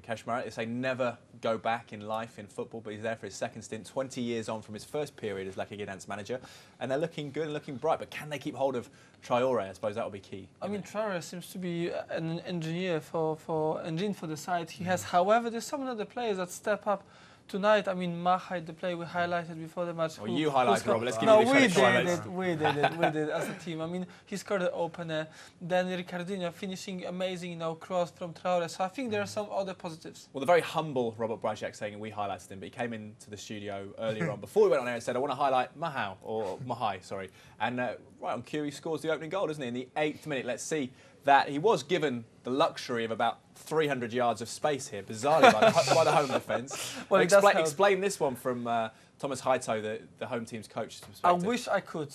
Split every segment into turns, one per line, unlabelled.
Kaczmarek, they say never go back in life in football, but he's there for his second stint, 20 years on from his first period as Lechia Gdansk manager, and they're looking good and looking bright. But can they keep hold of Traore? I suppose that will be key.
I mean, Traore seems to be an engineer for the side. He has, however, there's some other players that step up tonight. I mean, Machaj, the player we highlighted before the match.
Well, you highlighted, Robert. Let's give
no,
you the credit.
we did it as a team. I mean, he scored the opener. Then Ricardinho finishing amazing, cross from Traore. So I think there are some other positives.
Well, the very humble Robert Blaszczak saying, and we highlighted him, but he came into the studio earlier on before we went on air and said, I want to highlight Machaj, sorry. And right on cue, he scores the opening goal, doesn't he? In the 8th minute, let's see that he was given the luxury of about 300 yards of space here, bizarrely by the home defence. Well, explain this one from Thomas Heito, the home team's coach.
I wish I could.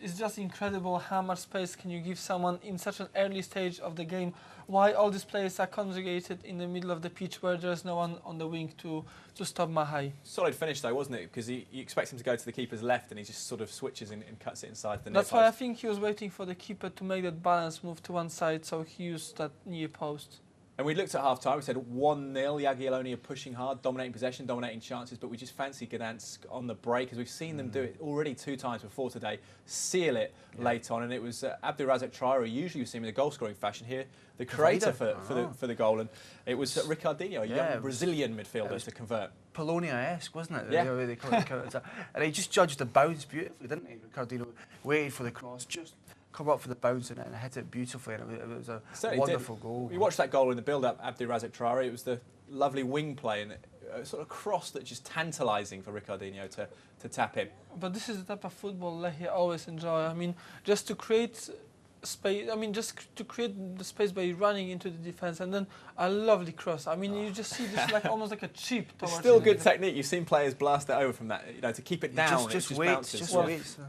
It's just incredible how much space can you give someone in such an early stage of the game. Why all these players are congregated in the middle of the pitch where there's no one on the wing to stop Machaj.
Solid finish though, wasn't it? Because he expects him to go to the keeper's left and he just sort of switches and cuts it inside the near post.
That's why I think he was waiting for the keeper to make that balance move to one side, so he used that near post.
And we looked at half-time, we said 1-0, Jagiellonia pushing hard, dominating possession, dominating chances, but we just fancy Gdansk on the break, as we've seen them do it already 2 times before today, seal it late on, and it was Abdulrazak Traore, usually you see him in the goal-scoring fashion here, the creator for the goal, and it was Ricardinho, a young Brazilian midfielder, to convert.
Polonia-esque, wasn't it?
Yeah.
The way they call it. And he just judged the bounce beautifully, didn't he? Ricardinho waited for the cross, just come up for the bounce and hit it beautifully, and it was a wonderful goal.
We watched that goal in the build-up, Abdulrazak Traore. It was the lovely wing play and a sort of cross that just tantalising for Ricardinho to tap in.
But this is the type of football Lechia always enjoy. I mean, just to create space. I mean, just to create the space by running into the defence, and then a lovely cross. I mean, you just see this like almost like a chip.
It's still good technique. You've seen players blast it over from that. To keep it down.
Just
bounces.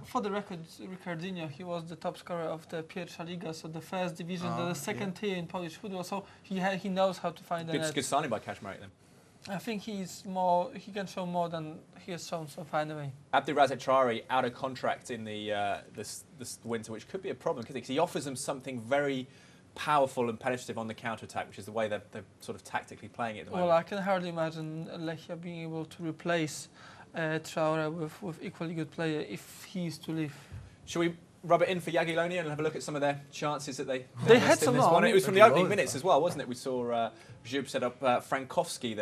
For the record, Ricardinho, he was the top scorer of the Pierwsza Liga, so the first division, the second tier in Polish football. So he knows how to find the net.
Good signing by Kaczmarek then.
I think he can show more than he has shown so far anyway.
Abdulrazak Traore out of contract in this winter, which could be a problem because he offers them something very powerful and penetrative on the counter-attack, which is the way they're sort of tactically playing it at the moment.
Well, I can hardly imagine Lechia being able to replace Traore with equally good player if he is to leave.
Shall we rub it in for Jagiellonia and have a look at some of their chances that they
had some
one? It was from the opening minutes as well, wasn't it? We saw Zhub set up Frankowski,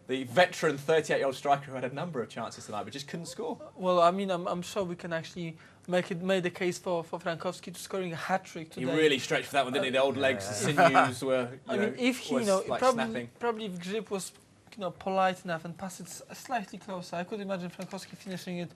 the veteran 38-year-old striker who had a number of chances tonight but just couldn't score.
Well, I mean, I'm sure we can actually make the case for Frankowski to scoring a hat-trick today.
He really stretched for that one, didn't he? The old legs, the sinews were,
I mean, if he, probably if Grip was, polite enough and passed it slightly closer, I could imagine Frankowski finishing it,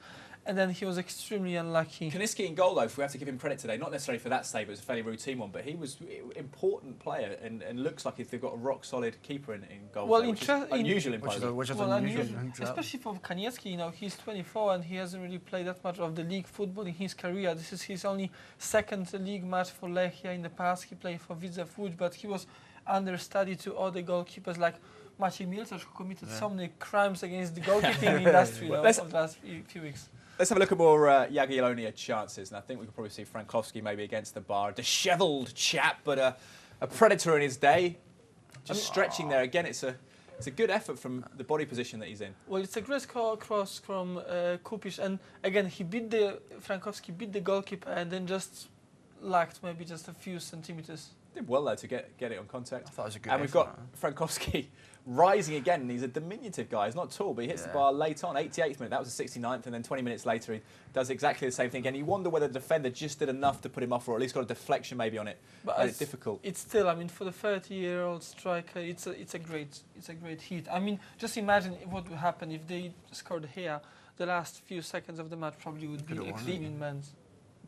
and then he was extremely unlucky.
Kaniski in goal, though, if we have to give him credit today, not necessarily for that save, it was a fairly routine one, but he was an important player and looks like if they've got a rock-solid keeper in goal,
well,
which is unusual in Poland.
Which is unusual.
Especially for Kaniecki, he's 24 and he hasn't really played that much of the league football in his career. This is his only second league match for Lechia. In the past, he played for Widzew Łódź, but he was understudy to other goalkeepers like Maciej Mielcarz, who committed so many crimes against the goalkeeping industry over the last few weeks.
Let's have a look at more Jagiellonia chances, and I think we could probably see Frankowski maybe against the bar. A dishevelled chap, but a predator in his day. Just stretching there again. It's a good effort from the body position that he's in.
Well, it's a great cross from Kupisz, and again Frankowski beat the goalkeeper and then just lacked maybe just a few centimeters.
Did well though to get it on contact.
I thought it was a good
and we've got Frankowski rising again, and he's a diminutive guy. He's not tall, but he hits the bar late on, 88th minute. That was the 69th, and then 20 minutes later he does exactly the same thing again. You wonder whether the defender just did enough to put him off, or at least got a deflection maybe on it. But it's difficult.
It's still, I mean, for the 30-year-old striker, it's a great hit. I mean, just imagine what would happen if they scored here. The last few seconds of the match probably would be extremely immense.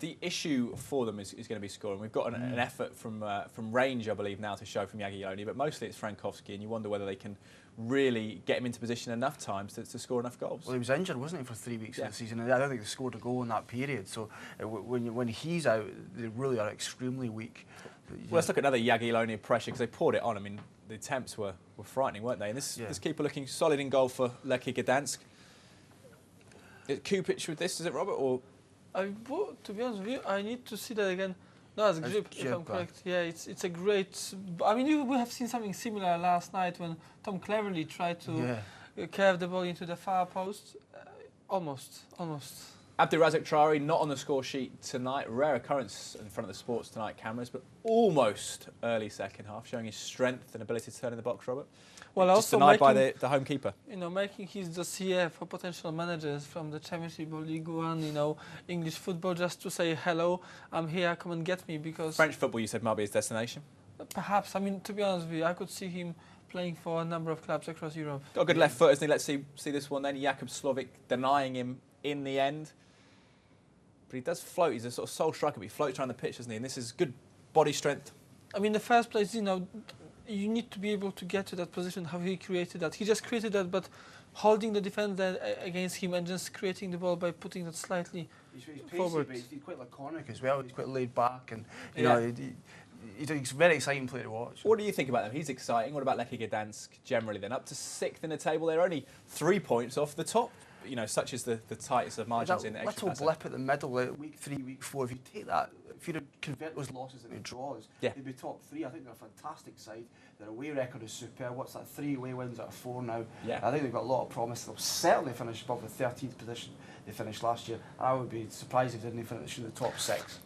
The issue for them is going to be scoring. We've got an effort from range, I believe, now to show from Jagiellonia, but mostly it's Frankowski, and you wonder whether they can really get him into position enough times to score enough goals.
Well, he was injured, wasn't he, for 3 weeks of the season? I don't think they scored a goal in that period. So when he's out, they really are extremely weak.
Well, let's look at another Jagiellonia pressure because they poured it on. I mean, the attempts were frightening, weren't they? And this keeper looking solid in goal for Lechia Gdansk. Kupisz with this, is it, Robert? Or
to be honest with you, I need to see that again. No, it's grip, if I'm correct. Yeah, it's a great... I mean, we have seen something similar last night when Tom Cleverley tried to curve the ball into the far post. Almost.
Abdulrazak Traore not on the score sheet tonight. Rare occurrence in front of the Sports Tonight cameras, but almost early second half, showing his strength and ability to turn in the box, Robert.
Well,
just
also
denied by the home keeper.
Making his dossier for potential managers from the Championship or League One, English football, just to say hello, I'm here, come and get me, because
French football, you said, might be his destination.
Perhaps. I mean, to be honest with you, I could see him playing for a number of clubs across Europe.
Got a good left foot, isn't he? Let's see this one then. Jakub Słowik denying him in the end. But he does float. He's a sort of sole striker, but he floats around the pitch, doesn't he? And this is good body strength.
I mean, in the first place, you need to be able to get to that position, how he created that. He just created that, but holding the defender against him and just creating the ball by putting that slightly forward.
But he's quite laconic as well. He's quite laid back, and he's a very exciting player to watch.
What do you think about them? He's exciting. What about Lechia Gdansk generally then? Up to 6th in the table. They're only 3 points off the top. Such as the tightest of margins in Ekstraklasa.
Little blip at the middle, week 3, week 4. If you take that, if you convert those losses into draws, they'd be top 3. I think they're a fantastic side. Their away record is superb. What's that? 3 away wins out of 4 now.
Yeah.
I think they've got a lot of promise. They'll certainly finish above the 13th position they finished last year. I would be surprised if they didn't finish in the top 6.